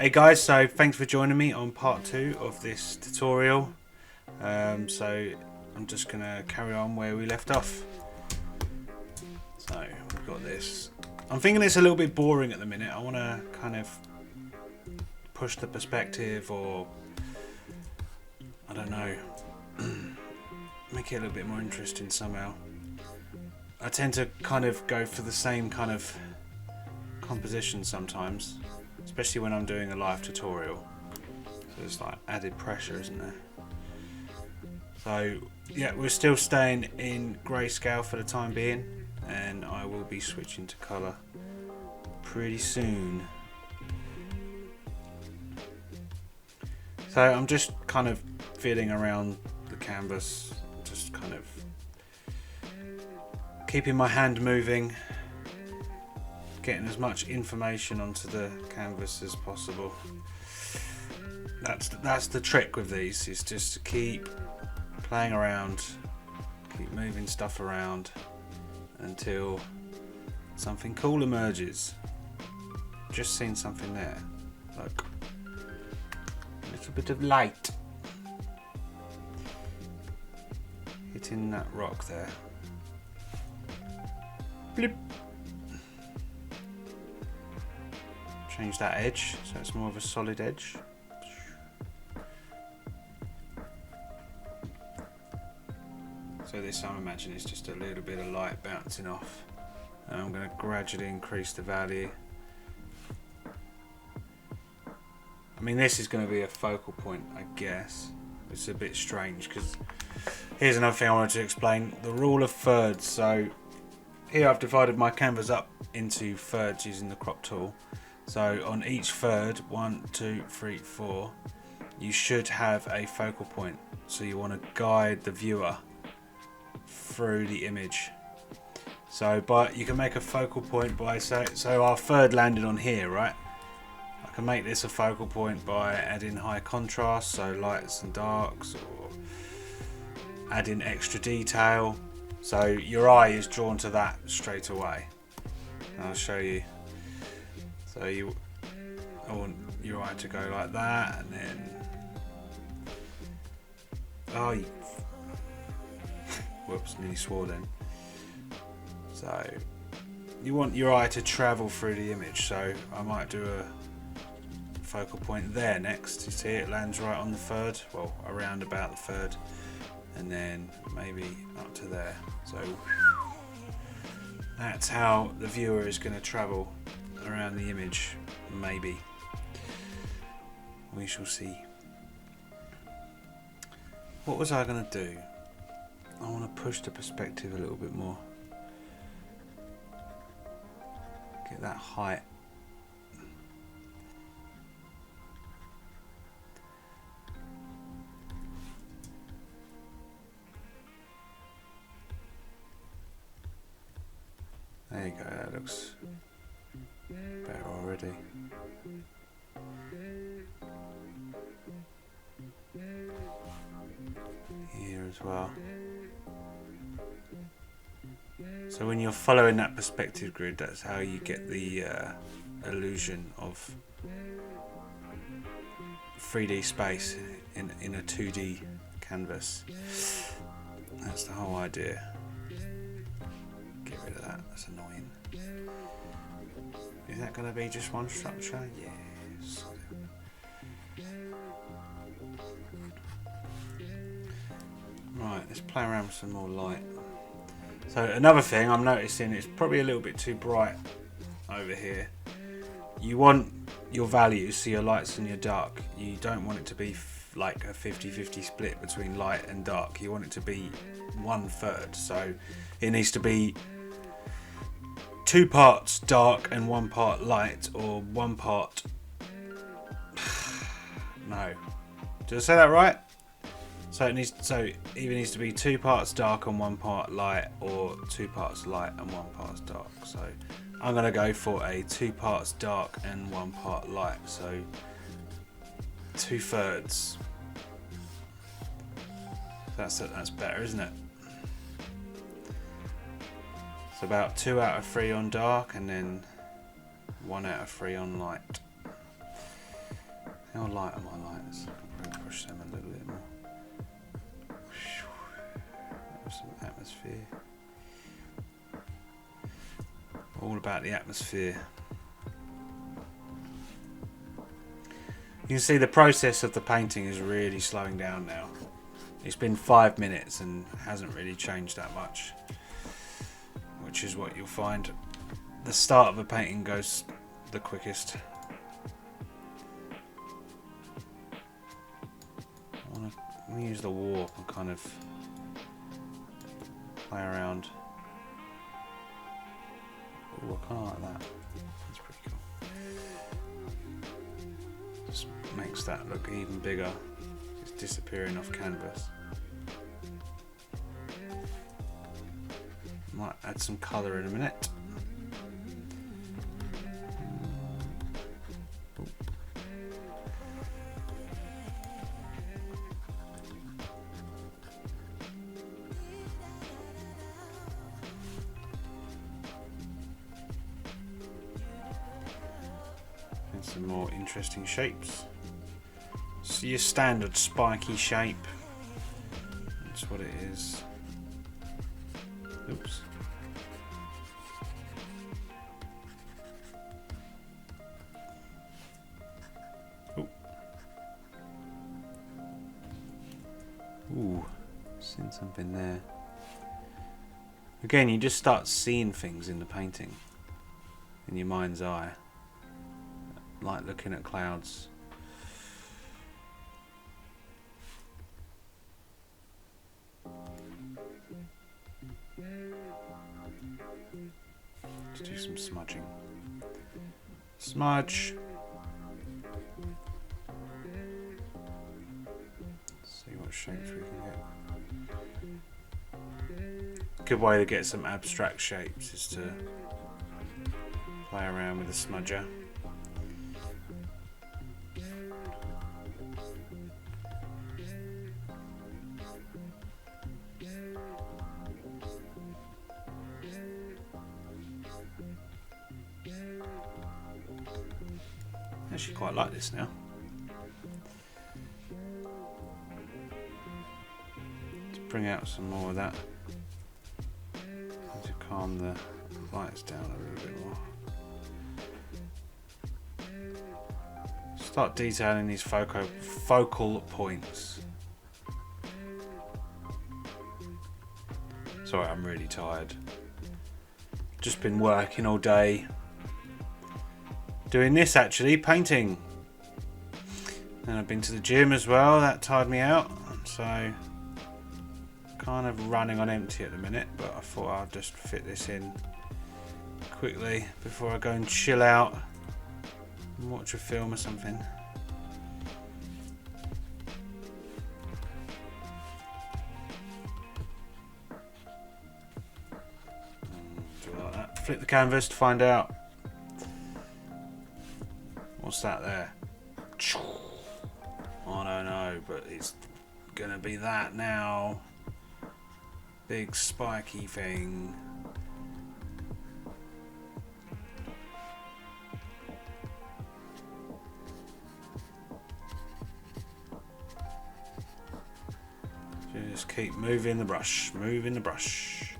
Hey guys, so thanks for joining me on part 2 of this tutorial. So I'm just going to carry on where we left off. So we've got this. I'm thinking it's a little bit boring at the minute. I want to kind of push the perspective, or I don't know, make it a little bit more interesting somehow. I tend to kind of go for the same kind of composition sometimes, especially when I'm doing a live tutorial. So there's like added pressure, isn't there? So yeah, we're still staying in grayscale for the time being, and I will be switching to colour pretty soon. So I'm just kind of feeling around the canvas, just kind of keeping my hand moving, getting as much information onto the canvas as possible. That's the trick with these, is just to keep playing around, keep moving stuff around until something cool emerges. Just seen something there. Look, a little bit of light hitting that rock there. Blip. Change that edge so it's more of a solid edge. So this, I'm imagining, is just a little bit of light bouncing off, and I'm going to gradually increase the value. I mean, this is going to be a focal point, I guess. It's a bit strange because here's another thing I wanted to explain: the rule of thirds. So here I've divided my canvas up into thirds using the crop tool. So on each third, 1, 2, 3, 4, you should have a focal point. So you want to guide the viewer through the image. So you can make a focal point by, so our third landed on here, right? I can make this a focal point by adding high contrast, so lights and darks, or adding extra detail. So your eye is drawn to that straight away. I'll show you. So I want your eye to go like that, and then whoops, nearly swore then. So you want your eye to travel through the image. So I might do a focal point there next. You see it lands right on the third, well, around about the third, and then maybe up to there. So that's how the viewer is going to travel around the image. Maybe we shall see. What was I going to do? I want to push the perspective a little bit more, get that height. There you go, that looks better already. Here as well. So when you're following that perspective grid, that's how you get the illusion of 3D space in a 2D canvas. That's the whole idea. Get rid of that, that's annoying. Is that going to be just one structure? Yes. Right, let's play around with some more light. So another thing I'm noticing, it's probably a little bit too bright over here. You want your values, so your lights and your dark, you don't want it to be like a 50-50 split between light and dark. You want it to be 1/3. So it needs to be 2 parts dark and 1 part light, or 1 part no, did I say that right? So it either needs to be 2 parts dark and 1 part light, or 2 parts light and 1 part dark. So I'm going to go for a 2 parts dark and 1 part light, so 2/3. That's better, isn't it? It's about 2 out of 3 on dark, and then 1 out of 3 on light. How light are my lights? I'll push them a little bit more. Some atmosphere. All about the atmosphere. You can see the process of the painting is really slowing down now. It's been 5 minutes and hasn't really changed that much, which is what you'll find. The start of a painting goes the quickest. I want to use the warp and kind of play around. Ooh, I kind of like that. That's pretty cool. Just makes that look even bigger. It's disappearing off canvas. Might add some colour in a minute. Some more interesting shapes. So your standard spiky shape. That's what it is. Oops. Ooh. Ooh, seen something there. Again, you just start seeing things in the painting in your mind's eye. Like looking at clouds. Let's do some smudging. Smudge. See what shapes we can get. Good way to get some abstract shapes is to play around with the smudger. I actually quite like this now. To bring out some more of that. To calm the lights down a little bit more. Start detailing these focal points. Sorry, I'm really tired. Just been working all day. Doing this actually, painting. And I've been to the gym as well, that tired me out. So, kind of running on empty at the minute, but I thought I'd just fit this in quickly before I go and chill out and watch a film or something. Do like that. Flip the canvas to find out. What's that there? I don't know, but it's gonna be that now. Big spiky thing. Just keep moving the brush, moving the brush.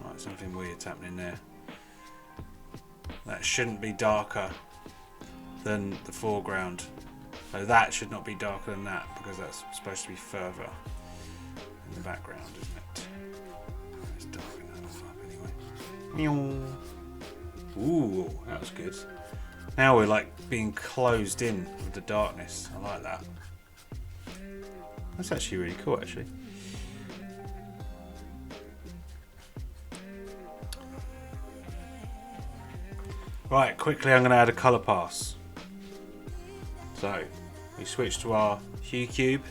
Right, something weird's happening there. That shouldn't be darker than the foreground. So that should not be darker than that because that's supposed to be further in the background, isn't it? Let's darken that all up anyway. Ooh, that was good. Now we're like being closed in with the darkness. I like that. That's actually really cool, actually. Right, quickly I'm going to add a colour pass. So, we switch to our hue cube.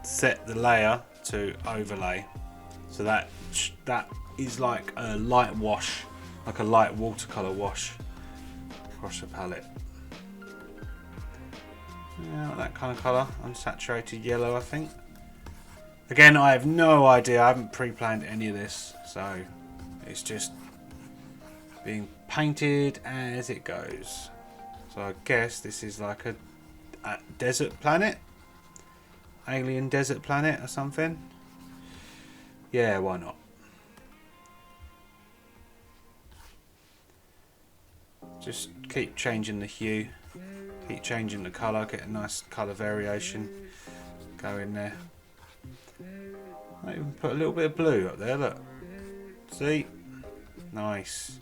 Set the layer to overlay. So that is like a light wash, like a light watercolour wash across the palette. Yeah, that kind of colour, unsaturated yellow I think. Again, I have no idea, I haven't pre-planned any of this, so it's just being painted as it goes. So I guess this is like a desert planet, alien desert planet or something. Yeah, why not? Just keep changing the hue, keep changing the colour, get a nice colour variation. Go in there. I even put a little bit of blue up there, look. See? Nice.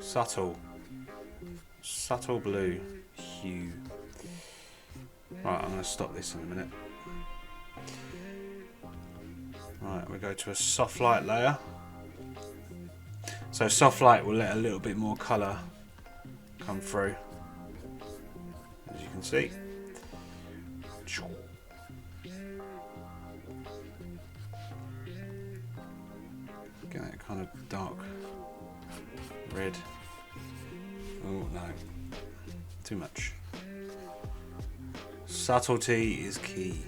Subtle. Subtle blue hue. Right, I'm going to stop this in a minute. Right, we go to a soft light layer. So soft light will let a little bit more colour come through, as you can see. Get that kind of dark red. Oh no, too much. Subtlety is key.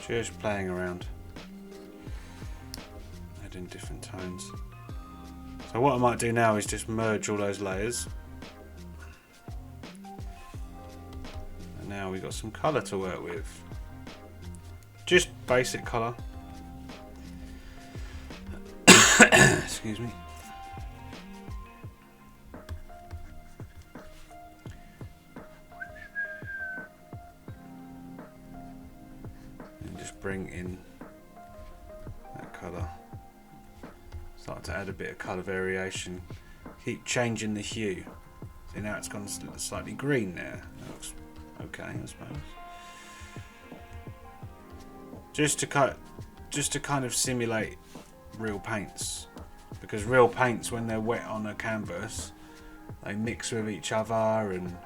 Just playing around, adding different tones. So what I might do now is just merge all those layers. And now we've got some colour to work with. Just basic colour. Excuse me. Bring in that colour. Start to add a bit of colour variation. Keep changing the hue. See, now it's gone slightly green there. That looks okay, I suppose. Just to kind of simulate real paints, because real paints, when they're wet on a canvas, they mix with each other and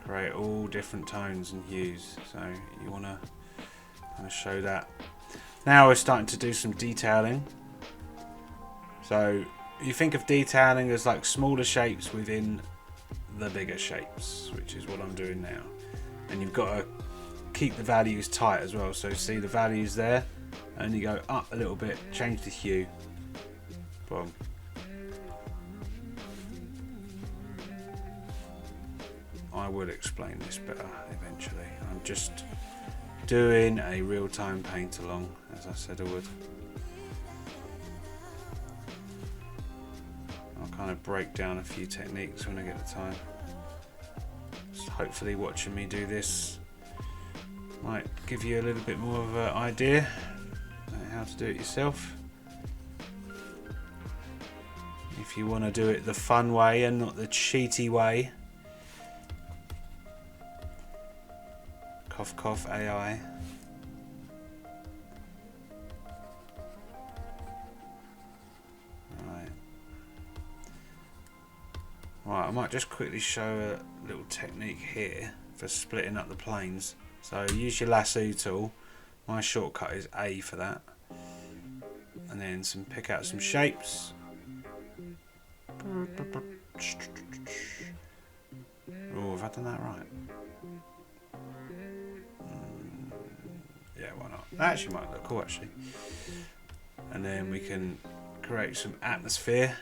create all different tones and hues. So you want to show that. Now we're starting to do some detailing. So you think of detailing as like smaller shapes within the bigger shapes, which is what I'm doing now. And you've got to keep the values tight as well. So see the values there, and you go up a little bit, change the hue. Boom. I will explain this better eventually. I'm just doing a real-time paint along, as I said I would. I'll kind of break down a few techniques when I get the time. So hopefully watching me do this might give you a little bit more of an idea on how to do it yourself. If you want to do it the fun way and not the cheaty way. Cough cough AI. Right, I might just quickly show a little technique here for splitting up the planes. So use your lasso tool. My shortcut is A for that. And then pick out some shapes. Oh, have I done that right? Yeah, why not? That actually might look cool, actually. And then we can create some atmosphere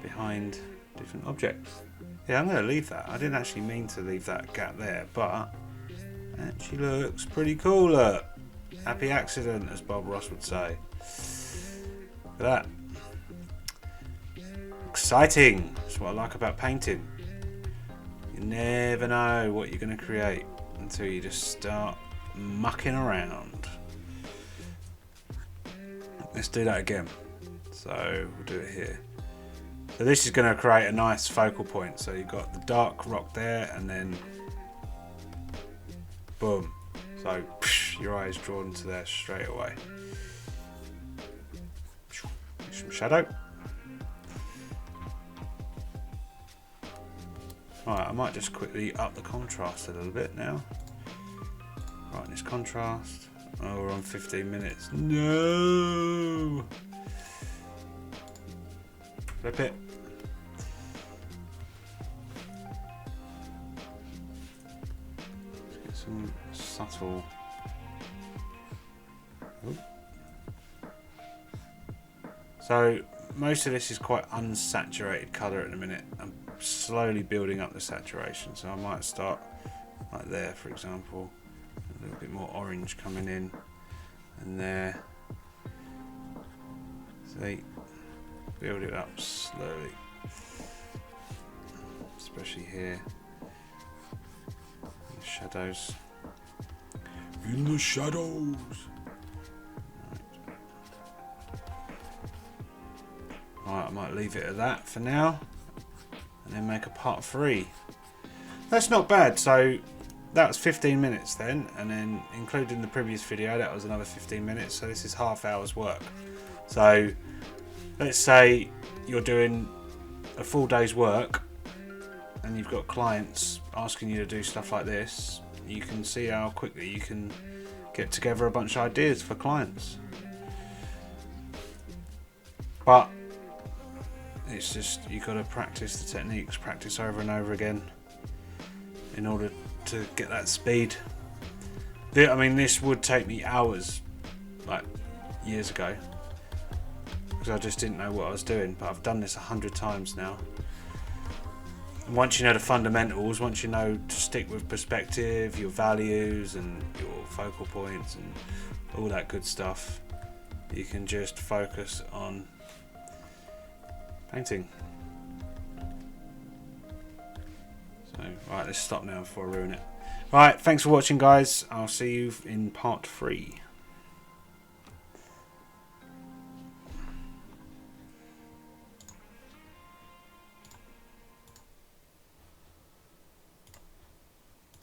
behind different objects. Yeah, I'm going to leave that. I didn't actually mean to leave that gap there, but it actually looks pretty cool. Look. Happy accident, as Bob Ross would say. Look at that. Exciting. That's what I like about painting. You never know what you're going to create until you just start mucking around. Let's do that again. So we'll do it here. So this is going to create a nice focal point. So you've got the dark rock there, and then boom. So your eye is drawn to there straight away. Some shadow. Right, I might just quickly up the contrast a little bit now. Right, this contrast. Oh, we're on 15 minutes. No! Flip it. Let's get some subtle... Ooh. So, most of this is quite unsaturated colour at the minute. I'm slowly building up the saturation, so I might start like there, for example. A little bit more orange coming in, and there. See, build it up slowly, especially here. In the shadows. In the shadows. Right, I might leave it at that for now, and then make a part 3. That's not bad. So that was 15 minutes then, and then including the previous video, that was another 15 minutes. So this is half hour's work. So let's say you're doing a full day's work, and you've got clients asking you to do stuff like this. You can see how quickly you can get together a bunch of ideas for clients. But it's just, you've got to practice the techniques, practice over and over again in order to get that speed. I mean, this would take me hours, like years ago, because I just didn't know what I was doing, but I've done this 100 times now. And once you know the fundamentals, once you know to stick with perspective, your values and your focal points and all that good stuff, you can just focus on painting. So, right, let's stop now before I ruin it. Right, thanks for watching, guys. I'll see you in part 3.